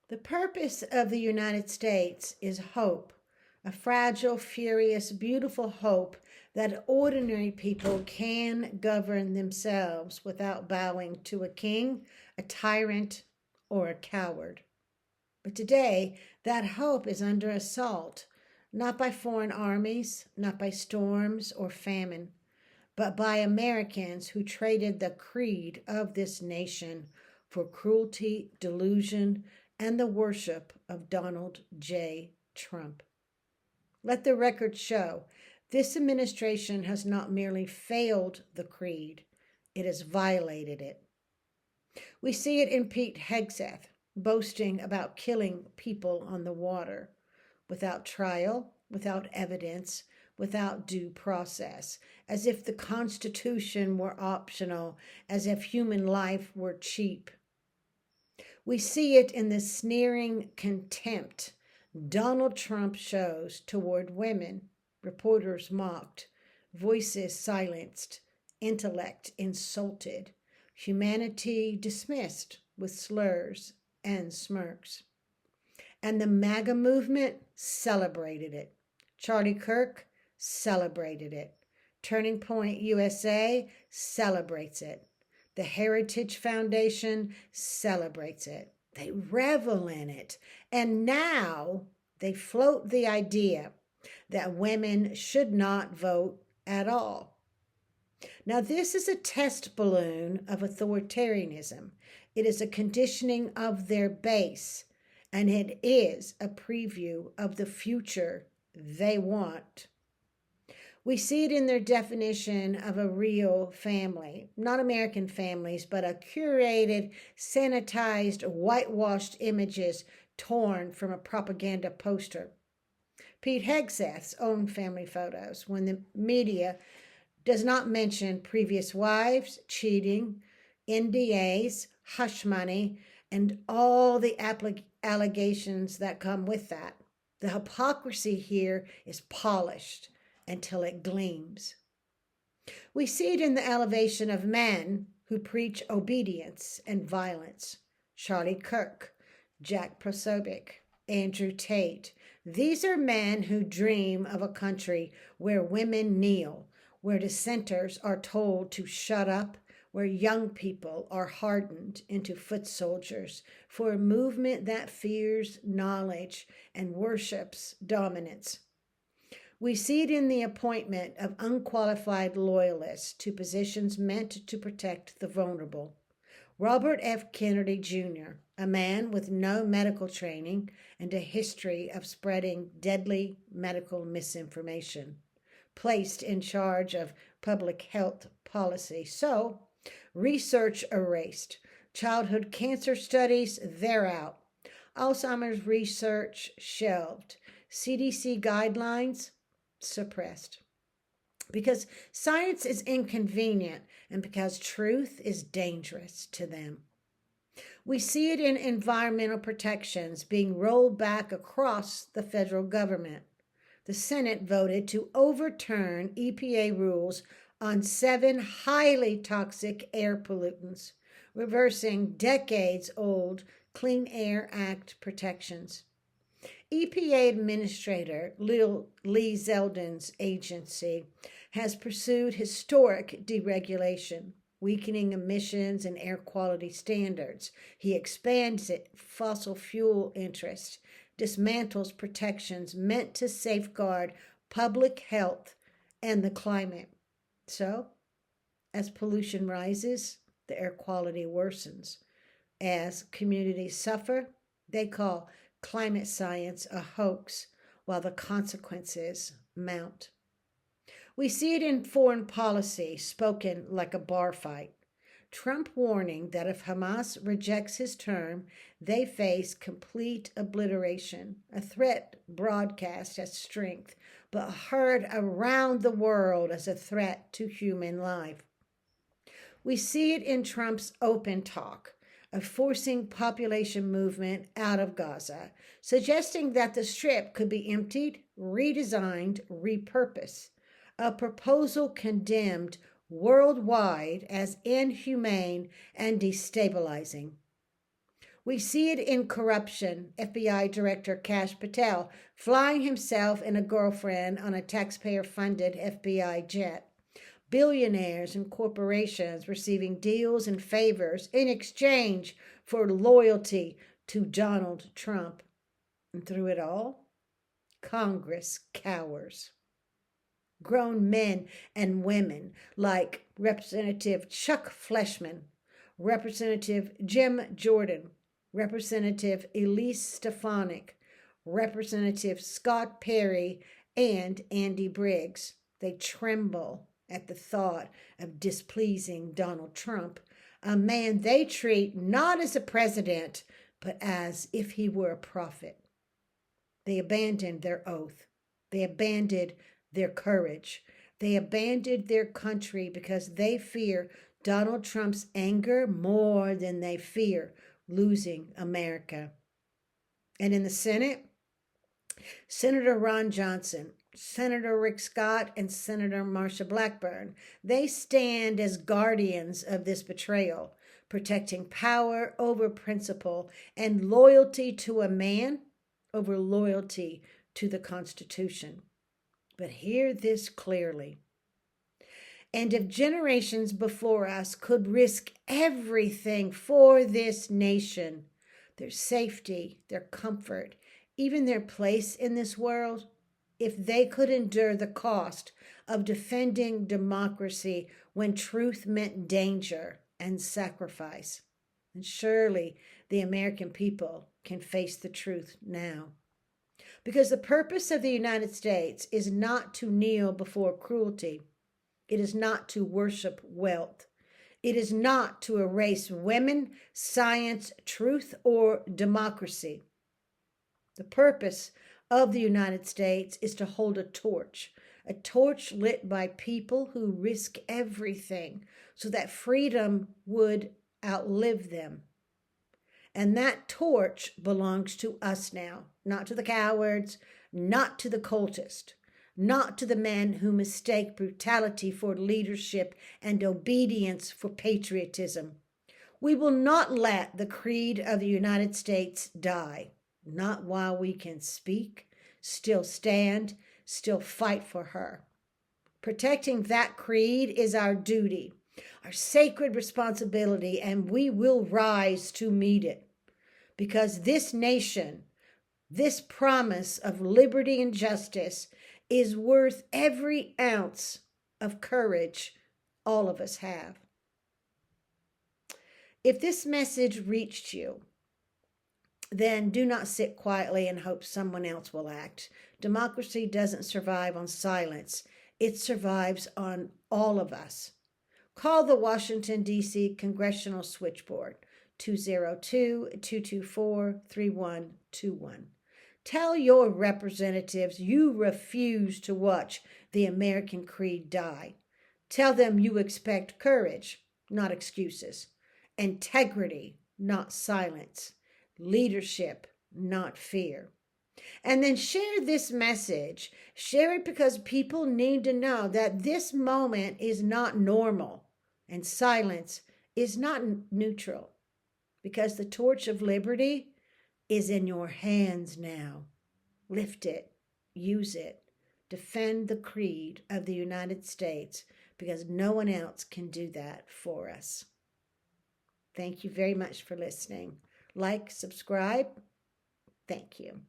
The purpose of the United States is hope, a fragile, furious, beautiful hope that ordinary people can govern themselves without bowing to a king, a tyrant, or a coward. But today, that hope is under assault, not by foreign armies, not by storms or famine, but by Americans who traded the creed of this nation for cruelty, delusion, and the worship of Donald J. Trump. Let the record show this administration has not merely failed the creed, it has violated it. We see it in Pete Hegseth boasting about killing people on the water without trial, without evidence, without due process, as if the Constitution were optional, as if human life were cheap. We see it in the sneering contempt Donald Trump shows toward women, reporters mocked, voices silenced, intellect insulted, humanity dismissed with slurs and smirks. And the MAGA movement celebrated it. Charlie Kirk celebrated it. Turning Point USA celebrates it. The Heritage Foundation celebrates it. They revel in it. And now they float the idea that women should not vote at all. Now, this is a test balloon of authoritarianism. It is a conditioning of their base, and it is a preview of the future they want. We see it in their definition of a real family, not American families, but a curated, sanitized, whitewashed images torn from a propaganda poster. Pete Hegseth's own family photos, when the media does not mention previous wives, cheating, NDAs, hush money, and all the allegations that come with that. The hypocrisy here is polished until it gleams. We see it in the elevation of men who preach obedience and violence. Charlie Kirk, Jack Posobiec, Andrew Tate. These are men who dream of a country where women kneel, where dissenters are told to shut up, where young people are hardened into foot soldiers for a movement that fears knowledge and worships dominance. We see it in the appointment of unqualified loyalists to positions meant to protect the vulnerable. Robert F. Kennedy Jr., a man with no medical training and a history of spreading deadly medical misinformation, placed in charge of public health policy. So, research erased. Childhood cancer studies, they're out. Alzheimer's research shelved. CDC guidelines suppressed. Because science is inconvenient and because truth is dangerous to them. We see it in environmental protections being rolled back across the federal government. The Senate voted to overturn EPA rules on 7 highly toxic air pollutants, reversing decades-old Clean Air Act protections. EPA Administrator Lee Zeldin's agency has pursued historic deregulation, weakening emissions and air quality standards. He expands fossil fuel interests, dismantles protections meant to safeguard public health and the climate. So, as pollution rises, the air quality worsens. As communities suffer, they call climate science a hoax, while the consequences mount. We see it in foreign policy, spoken like a bar fight. Trump warning that if Hamas rejects his term, they face complete obliteration, a threat broadcast as strength, but heard around the world as a threat to human life. We see it in Trump's open talk of forcing population movement out of Gaza, suggesting that the Strip could be emptied, redesigned, repurposed, a proposal condemned worldwide as inhumane and destabilizing. We see it in corruption. FBI Director Kash Patel flying himself and a girlfriend on a taxpayer-funded FBI jet. Billionaires and corporations receiving deals and favors in exchange for loyalty to Donald Trump. And through it all, Congress cowers. Grown men and women like Representative Chuck Fleshman, Representative Jim Jordan, Representative Elise Stefanik, Representative Scott Perry, and Andy Briggs. They tremble at the thought of displeasing Donald Trump, a man they treat not as a president, but as if he were a prophet. They abandoned their oath. They abandoned their courage. They abandoned their country because they fear Donald Trump's anger more than they fear losing America. And in the Senate, Senator Ron Johnson, Senator Rick Scott, and Senator Marsha Blackburn, they stand as guardians of this betrayal, protecting power over principle and loyalty to a man over loyalty to the Constitution. But hear this clearly. And if generations before us could risk everything for this nation, their safety, their comfort, even their place in this world, if they could endure the cost of defending democracy when truth meant danger and sacrifice, then surely the American people can face the truth now. Because the purpose of the United States is not to kneel before cruelty. It is not to worship wealth. It is not to erase women, science, truth, or democracy. The purpose of the United States is to hold a torch lit by people who risk everything so that freedom would outlive them. And that torch belongs to us now, not to the cowards, not to the cultists, not to the men who mistake brutality for leadership and obedience for patriotism. We will not let the creed of the United States die, not while we can speak, still stand, still fight for her. Protecting that creed is our duty, our sacred responsibility, and we will rise to meet it. Because this nation, this promise of liberty and justice is worth every ounce of courage all of us have. If this message reached you, then do not sit quietly and hope someone else will act. Democracy doesn't survive on silence. It survives on all of us. Call the Washington, D.C. Congressional Switchboard, 202-224-3121. Tell your representatives you refuse to watch the American creed die. Tell them you expect courage, not excuses, integrity, not silence, leadership, not fear. And then share this message. Share it because people need to know that this moment is not normal and silence is not neutral, because the torch of liberty is in your hands now. Lift it, use it, defend the creed of the United States, because no one else can do that for us. Thank you very much for listening. Like, subscribe. Thank you.